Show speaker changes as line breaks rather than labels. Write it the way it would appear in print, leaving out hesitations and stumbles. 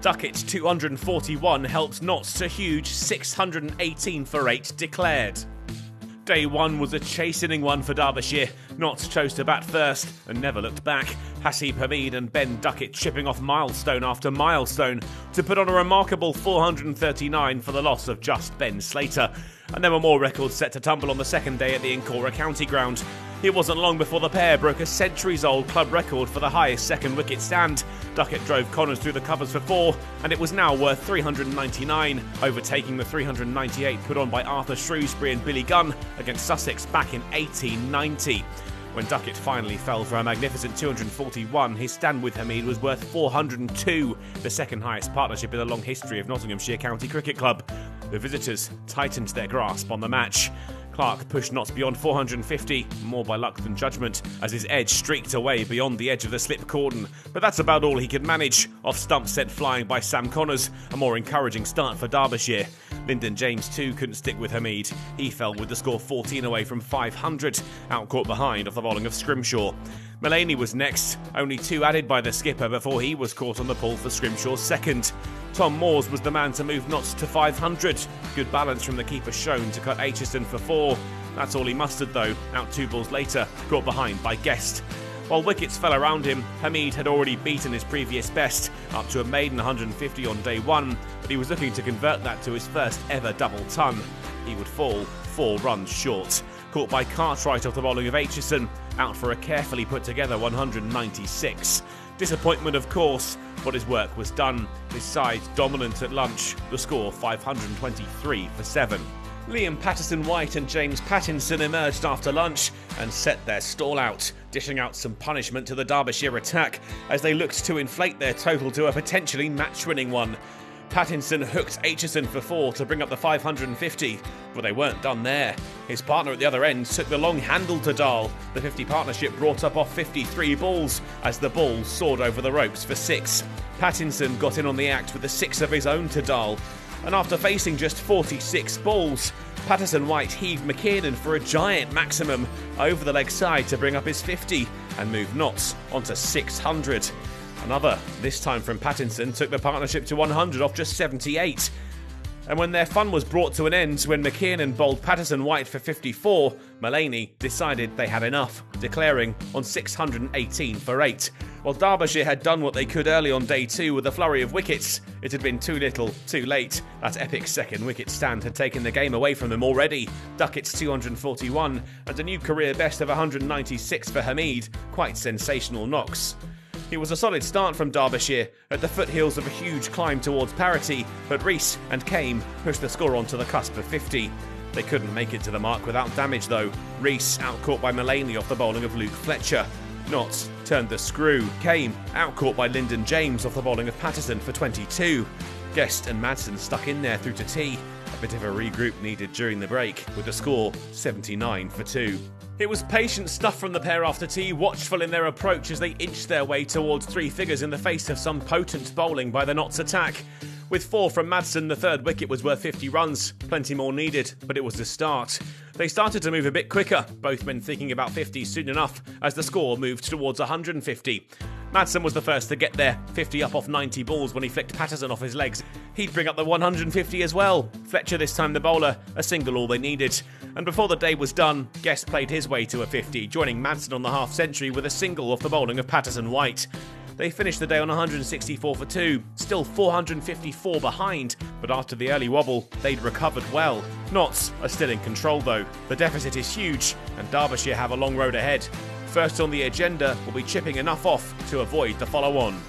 Duckett's 241 helped Notts to huge 618 for 8 declared. Day 1 was a chastening one for Derbyshire. Notts chose to bat first and never looked back. Hasib Hamid and Ben Duckett chipping off milestone after milestone to put on a remarkable 439 for the loss of just Ben Slater. And there were more records set to tumble on the second day at the Incora County Ground. It wasn't long before the pair broke a centuries-old club record for the highest second wicket stand. Duckett drove Connors through the covers for 4, and it was now worth 399, overtaking the 398 put on by Arthur Shrewsbury and Billy Gunn against Sussex back in 1890. When Duckett finally fell for a magnificent 241, his stand with Hamid was worth 402, the second highest partnership in the long history of Nottinghamshire County Cricket Club. The visitors tightened their grasp on the match. Clark pushed Notts beyond 450, more by luck than judgment, as his edge streaked away beyond the edge of the slip cordon. But that's about all he could manage. Off stump sent flying by Sam Connors, a more encouraging start for Derbyshire. Lyndon James too couldn't stick with Hamid. He fell with the score 14 away from 500, out caught behind off the bowling of Scrimshaw. Mullaney was next, only 2 added by the skipper before he was caught on the pull for Scrimshaw's second. Tom Moores was the man to move Notts to 500. Good balance from the keeper shown to cut Aitchison for 4. That's all he mustered though, out 2 balls later, caught behind by Guest. While wickets fell around him, Hamid had already beaten his previous best, up to a maiden 150 on day 1, but he was looking to convert that to his first ever double ton. He would fall 4 runs short. Caught by Cartwright off the bowling of Aitchison, out for a carefully put together 196. Disappointment of course, but his work was done. His side dominant at lunch, the score 523 for 7. Liam Patterson-White and James Pattinson emerged after lunch and set their stall out, dishing out some punishment to the Derbyshire attack as they looked to inflate their total to a potentially match-winning one. Pattinson hooked Aitchison for 4 to bring up the 550, but they weren't done there. His partner at the other end took the long handle to Dahl. The 50 partnership brought up off 53 balls as the ball soared over the ropes for 6. Pattinson got in on the act with a 6 of his own to Dahl, and after facing just 46 balls, Patterson-White heaved McKiernan for a giant maximum over the leg side to bring up his 50 and move Notts onto 600. Another, this time from Pattinson, took the partnership to 100 off just 78. And when their fun was brought to an end when McKiernan bowled Patterson-White for 54, Mullaney decided they had enough, declaring on 618 for 8. While Derbyshire had done what they could early on day 2 with a flurry of wickets, it had been too little, too late. That epic second wicket stand had taken the game away from them already. Duckett's 241 and a new career best of 196 for Hamid, quite sensational knocks. It was a solid start from Derbyshire, at the foothills of a huge climb towards parity, but Rees and Kame pushed the score onto the cusp of 50. They couldn't make it to the mark without damage though. Rees outcaught by Mullaney off the bowling of Luke Fletcher. Notts turned the screw. Kame outcaught by Lyndon James off the bowling of Patterson for 22. Guest and Madsen stuck in there through to tea. A bit of a regroup needed during the break, with the score 79 for 2. It was patient stuff from the pair after tea, watchful in their approach as they inched their way towards 3 figures in the face of some potent bowling by the Notts attack. With 4 from Madsen, the third wicket was worth 50 runs. Plenty more needed, but it was the start. They started to move a bit quicker, both men thinking about 50 soon enough, as the score moved towards 150. Madsen was the first to get there, 50 up off 90 balls when he flicked Patterson off his legs. He'd bring up the 150 as well. Fletcher this time the bowler, a single all they needed. And before the day was done, Guest played his way to a 50, joining Madsen on the half-century with a single off the bowling of Patterson-White. They finished the day on 164 for 2, still 454 behind, but after the early wobble, they'd recovered well. Notts are still in control though. The deficit is huge, and Derbyshire have a long road ahead. First on the agenda will be chipping enough off to avoid the follow-on.